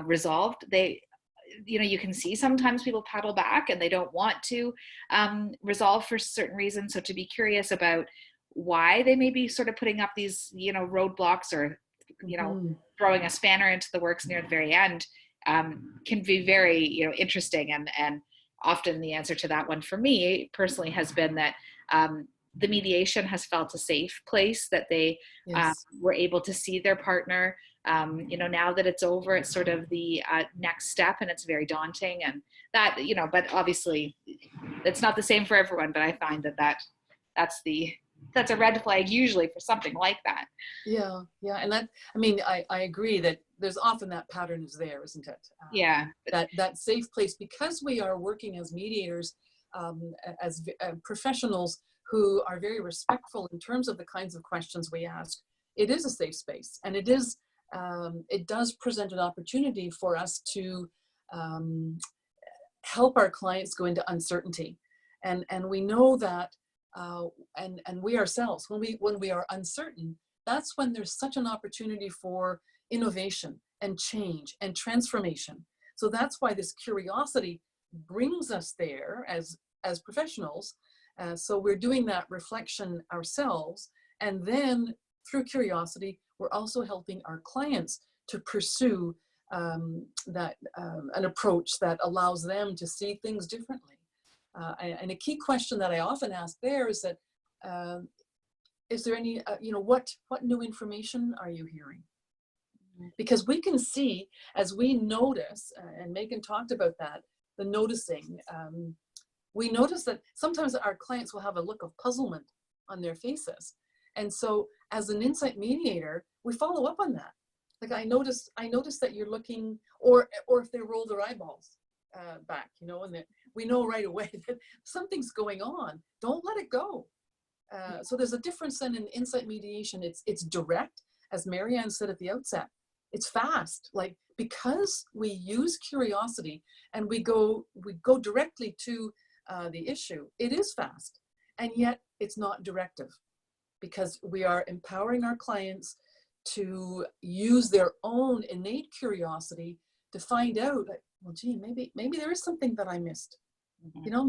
resolved, you can see sometimes people paddle back and they don't want to resolve for certain reasons. So to be curious about why they may be sort of putting up these, roadblocks, or, throwing a spanner into the works near the very end, can be very, interesting. And often the answer to that one for me personally has been that the mediation has felt a safe place, that they were able to see their partner. Now that it's over, it's sort of the next step, and it's very daunting. And that, but obviously it's not the same for everyone, but I find that's a red flag usually for something like that. Yeah. And I agree that there's often that pattern is there, isn't it? That safe place, because we are working as mediators, as professionals who are very respectful in terms of the kinds of questions we ask. It is a safe space, and it does present an opportunity for us to help our clients go into uncertainty. And we know that, and we ourselves, when we are uncertain, that's when there's such an opportunity for innovation and change and transformation. So that's why this curiosity brings us there as professionals. So we're doing that reflection ourselves, and then through curiosity, we're also helping our clients to pursue an approach that allows them to see things differently. And a key question that I often ask there is that, is there any, what new information are you hearing? Because we can see, as we notice, and Megan talked about that, the noticing, we notice that sometimes our clients will have a look of puzzlement on their faces. And so as an insight mediator, we follow up on that. Like, I noticed that you're looking, or if they roll their eyeballs back, and that we know right away that something's going on. Don't let it go. So there's a difference then in insight mediation. It's direct, as Marianne said at the outset. It's fast, because we use curiosity and we go directly to the issue. It is fast, and yet it's not directive, because we are empowering our clients to use their own innate curiosity to find out, well, gee, maybe there is something that I missed. Mm-hmm.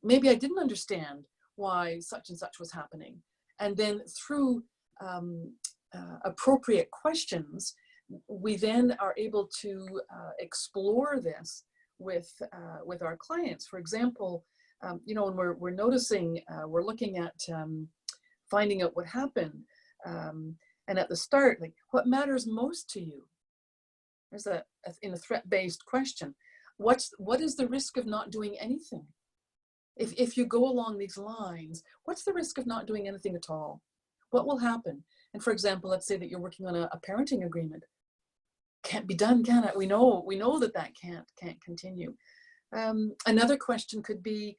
Maybe I didn't understand why such and such was happening. And then through appropriate questions, we then are able to explore this with our clients. For example, when we're noticing, we're looking at finding out what happened, and at the start, what matters most to you? There's in a threat-based question. What is the risk of not doing anything? If you go along these lines, what's the risk of not doing anything at all? What will happen? And for example, let's say that you're working on a parenting agreement. Can't be done, can it? We know that can't continue. Another question could be,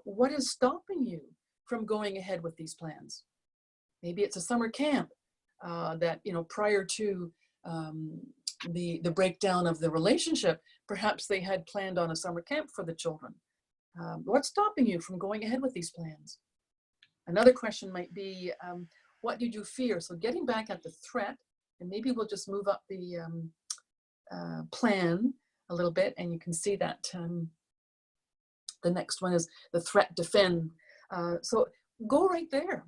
what is stopping you from going ahead with these plans? Maybe it's a summer camp that, prior to the breakdown of the relationship, perhaps they had planned on a summer camp for the children. What's stopping you from going ahead with these plans? Another question might be, what did you fear? So getting back at the threat, and maybe we'll just move up the plan a little bit, and you can see that the next one is the threat defend. So go right there.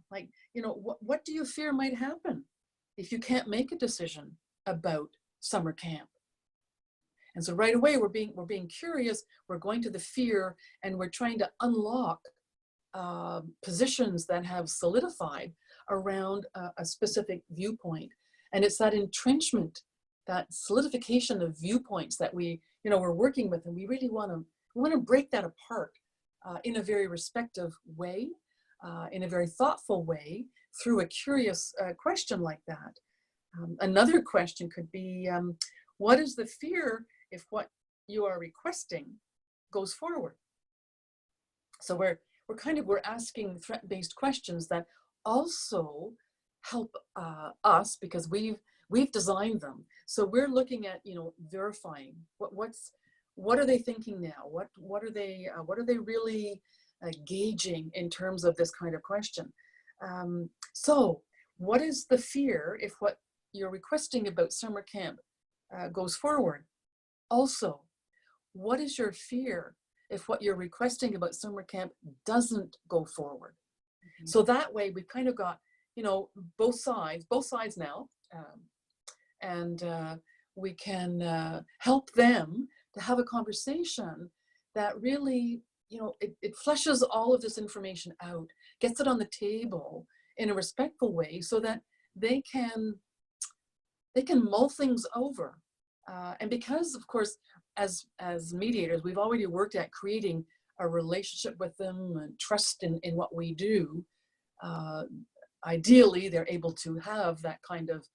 What do you fear might happen if you can't make a decision about summer camp? And so right away, we're being curious, we're going to the fear, and we're trying to unlock positions that have solidified around a specific viewpoint. And it's that entrenchment, that solidification of viewpoints that we're working with, and we really want to break that apart in a very respectful way, in a very thoughtful way, through a curious question like that. Another question could be, what is the fear if what you are requesting goes forward? So we're asking threat-based questions that also help us, because we've designed them. So we're looking at, verifying what are they thinking now? What are they really gauging in terms of this kind of question? So what is the fear if what you're requesting about summer camp goes forward? Also, what is your fear if what you're requesting about summer camp doesn't go forward? Mm-hmm. So that way we've kind of got, both sides now, and we can help them to have a conversation that really, it fleshes all of this information out, gets it on the table in a respectful way so that they can mull things over. And because, of course, as mediators, we've already worked at creating a relationship with them and trust in what we do. Ideally, they're able to have that kind of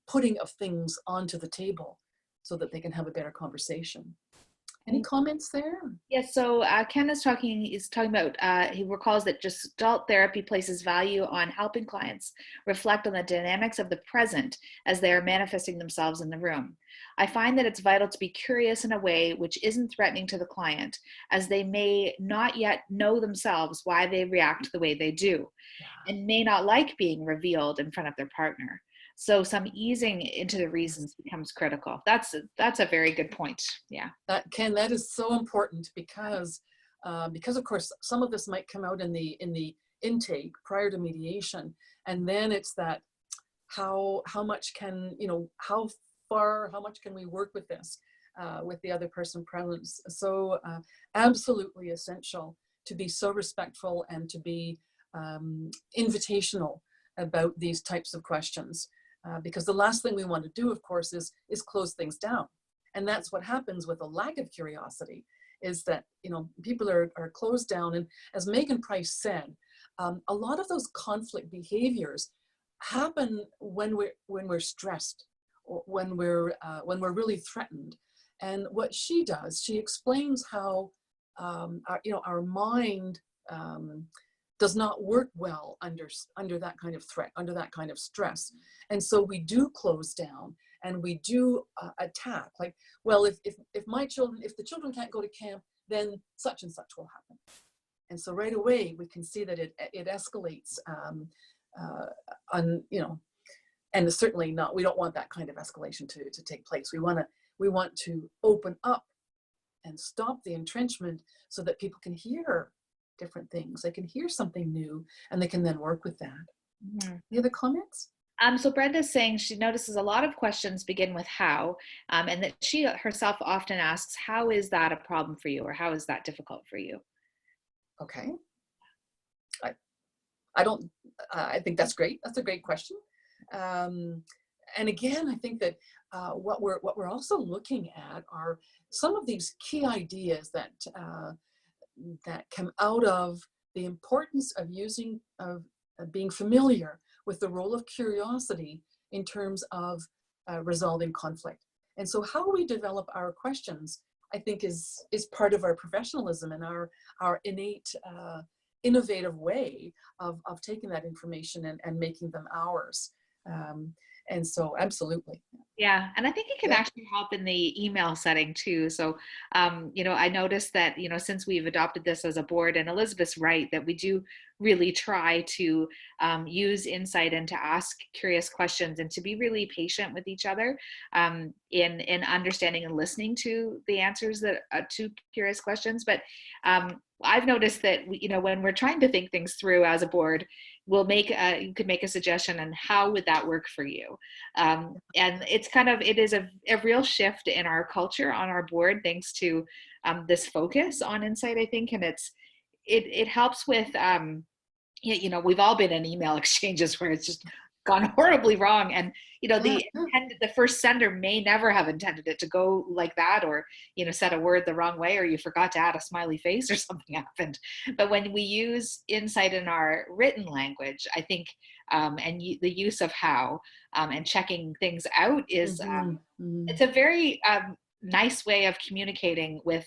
putting of things onto the table so that they can have a better conversation. Any comments there? Yes, so Ken is talking about, he recalls that Gestalt therapy places value on helping clients reflect on the dynamics of the present as they are manifesting themselves in the room. I find that it's vital to be curious in a way which isn't threatening to the client, as they may not yet know themselves why they react the way they do, and may not like being revealed in front of their partner. So some easing into the reasons becomes critical. That's a very good point. Yeah. Ken, that is so important because of course some of this might come out in the intake prior to mediation, and then it's that how much can how much can we work with this with the other person present. So absolutely essential to be so respectful and to be invitational about these types of questions. Because the last thing we want to do, of course, is close things down. And that's what happens with a lack of curiosity, is that, people are closed down. And as Megan Price said, a lot of those conflict behaviors happen when we're stressed, or when we're really threatened. And what she does, she explains how our mind does not work well under that kind of threat, under that kind of stress. And so we do close down and we do attack, like, well, if the children can't go to camp, then such and such will happen. And so right away we can see that it escalates, and certainly not, we don't want that kind of escalation to take place. We want to open up and stop the entrenchment so that people can hear different things. They can hear something new and they can then work with that. Mm-hmm. Any other comments? So Brenda's saying she notices a lot of questions begin with how, and that she herself often asks, how is that a problem for you? Or how is that difficult for you? Okay. I think that's great. That's a great question. And again, I think that what we're also looking at are some of these key ideas that come out of the importance of being familiar with the role of curiosity in terms of resolving conflict. And so how we develop our questions, I think, is part of our professionalism and our innate innovative way of taking that information and making them ours. And so absolutely. Yeah, and I think it can actually help in the email setting too. So, I noticed that, since we've adopted this as a board, and Elizabeth's right, that we do really try to use insight and to ask curious questions and to be really patient with each other in understanding and listening to the answers that to curious questions. But I've noticed that, when we're trying to think things through as a board, you could make a suggestion on how would that work for you. And it is a real shift in our culture on our board, thanks to this focus on insight, I think. And it helps with, we've all been in email exchanges where it's just gone horribly wrong. And, the first sender may never have intended it to go like that, or, said a word the wrong way, or you forgot to add a smiley face or something happened. But when we use insight in our written language, I think, the use of how, and checking things out is, it's a very nice way of communicating with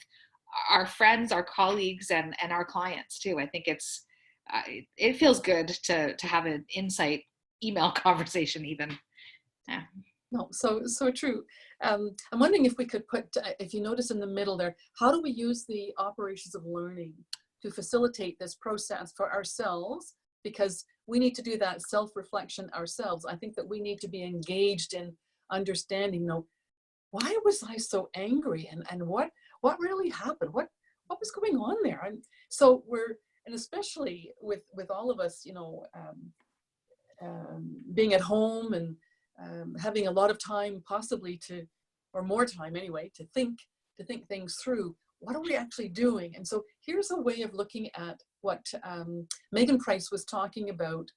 our friends, our colleagues, and our clients too. I think it feels good to have an insight email conversation even. Yeah. No, so true. I'm wondering if we could put, if you notice in the middle there, how do we use the operations of learning to facilitate this process for ourselves? Because we need to do that self-reflection ourselves. I think that we need to be engaged in understanding, you know, why was I so angry, and what really happened? What was going on there? And so and especially with all of us, you know, being at home and having a lot of time possibly or more time anyway, to think things through. What are we actually doing? And so here's a way of looking at what Megan Price was talking about.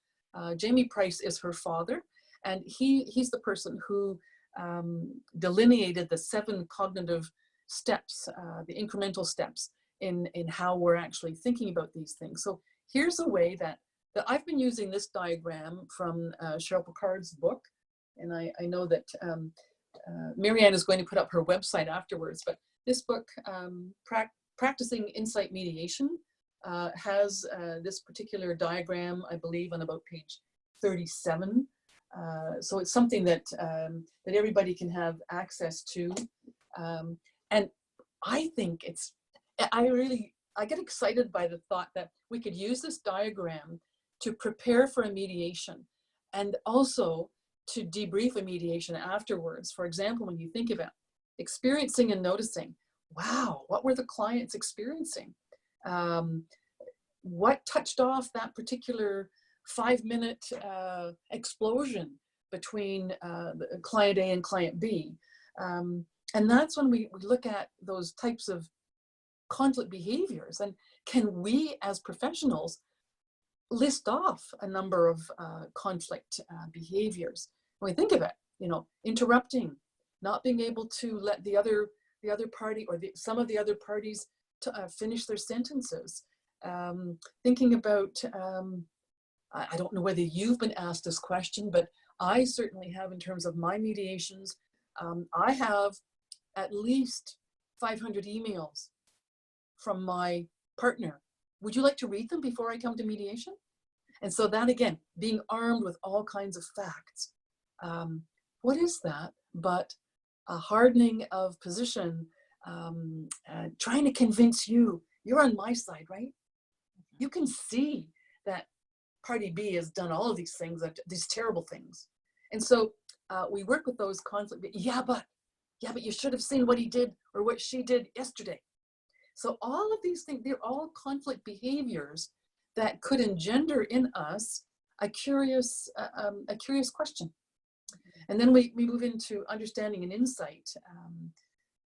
Jamie Price is her father, and he's the person who delineated the 7 cognitive steps, the incremental steps in how we're actually thinking about these things. So here's a way that I've been using this diagram from Cheryl Picard's book, and I know that Marianne is going to put up her website afterwards, but this book, Practicing Insight Mediation, has this particular diagram, I believe, on about page 37. So it's something that that everybody can have access to, and I think I get excited by the thought that we could use this diagram to prepare for a mediation, and also to debrief a mediation afterwards. For example, when you think of it, experiencing and noticing, wow, what were the clients experiencing? What touched off that particular 5-minute explosion between client A and client B? And that's when we look at those types of conflict behaviors, and can we as professionals list off a number of conflict behaviors? When we think of it, you know, interrupting, not being able to let the other party or some of the other parties to finish their sentences. Thinking about, I don't know whether you've been asked this question, but I certainly have in terms of my mediations. I have at least 500 emails from my partner. Would you like to read them before I come to mediation? And so that, again, being armed with all kinds of facts. What is that but a hardening of position, trying to convince you're on my side, right? You can see that party B has done all of these things, these terrible things. And so we work with those conflict, yeah, but you should have seen what he did or what she did yesterday. So all of these things, they're all conflict behaviors that could engender in us a curious question. And then we move into understanding and insight.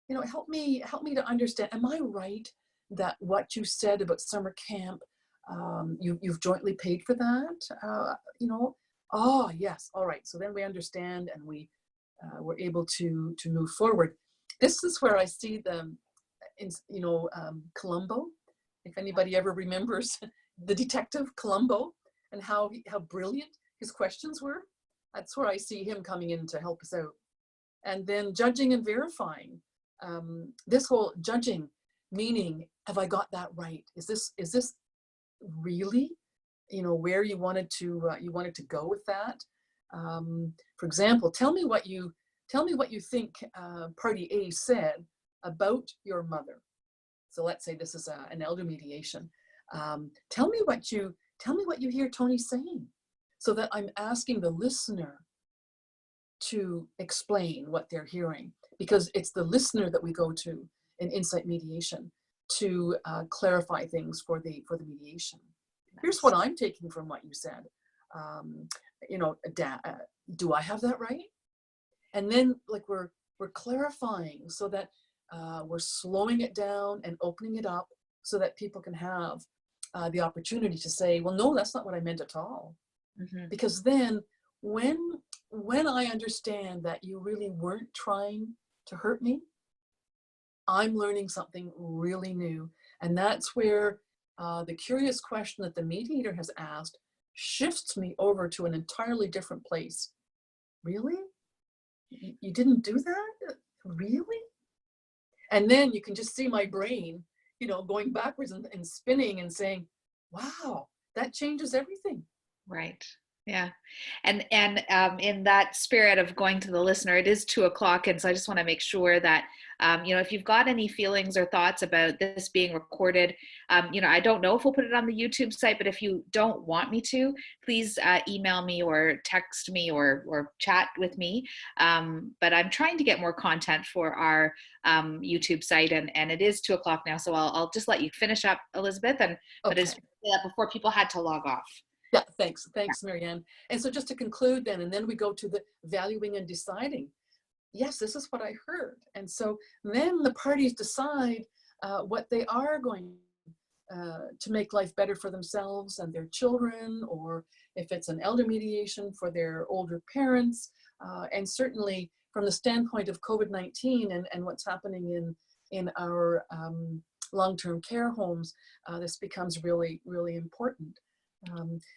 You know, help me to understand, am I right that what you said about summer camp, you've jointly paid for that? You know, oh yes, all right. So then we understand, and we're able to move forward. This is where I see Columbo, if anybody ever remembers the detective Columbo and how brilliant his questions were. That's where I see him coming in to help us out. And then judging and verifying. This whole judging, meaning, have I got that right? Is this really, you know, where you wanted to go with that? For example, tell me what you think party A said about your mother. So let's say this is an elder mediation. Tell me what you hear Tony saying, so that I'm asking the listener to explain what they're hearing, because it's the listener that we go to in insight mediation to clarify things for the mediation. Here's what I'm taking from what you said. You know, do I have that right? And then, like, we're clarifying so that we're slowing it down and opening it up so that people can have the opportunity to say, well, no, that's not what I meant at all. Mm-hmm. Because then when I understand that you really weren't trying to hurt me, I'm learning something really new. And that's where the curious question that the mediator has asked shifts me over to an entirely different place. Really? You didn't do that? Really? And then you can just see my brain, you know, going backwards and spinning and saying, wow, that changes everything. Right. Yeah. And in that spirit of going to the listener, it is 2:00. And so I just want to make sure that, if you've got any feelings or thoughts about this being recorded, I don't know if we'll put it on the YouTube site, but if you don't want me to, please email me or text me or chat with me. But I'm trying to get more content for our YouTube site, and it is 2:00 now. So I'll just let you finish up, Elizabeth, but it's before people had to log off. Yeah, thanks, Marianne. And so just to conclude then, and then we go to the valuing and deciding. Yes, this is what I heard. And so then the parties decide what they are going to make life better for themselves and their children, or if it's an elder mediation for their older parents. And certainly from the standpoint of COVID-19 and what's happening in our long-term care homes, this becomes really, really important.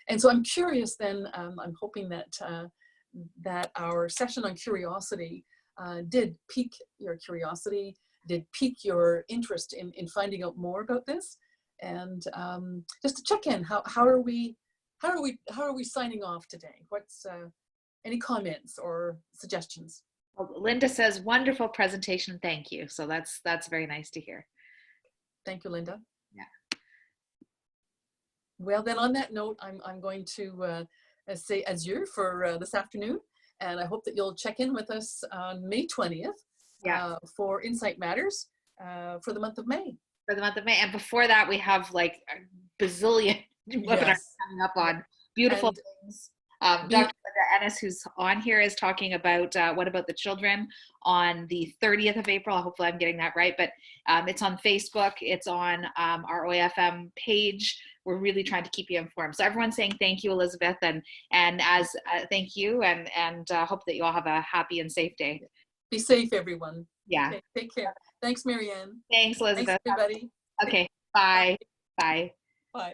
And so I'm curious then, I'm hoping that our session on curiosity did pique your curiosity, did pique your interest in finding out more about this. And just to check in, how are we signing off today? What's any comments or suggestions? Well, Linda says, wonderful presentation, thank you. So that's very nice to hear. Thank you, Linda. Yeah. Well, then on that note, I'm going to say adieu for this afternoon. And I hope that you'll check in with us on May 20th for Insight Matters for the month of May. For the month of May. And before that, we have like a bazillion webinars coming up on beautiful things. Dr. Linda Ennis, who's on here, is talking about What About the Children on the 30th of April. Hopefully I'm getting that right, but it's on Facebook. It's on our OAFM page. We're really trying to keep you informed. So everyone's saying thank you, Elizabeth, and as thank you, and hope that you all have a happy and safe day. Be safe, everyone. Yeah. Okay, take care. Thanks, Marianne. Thanks, Elizabeth. Thanks, everybody. Okay. Bye. Bye. Bye.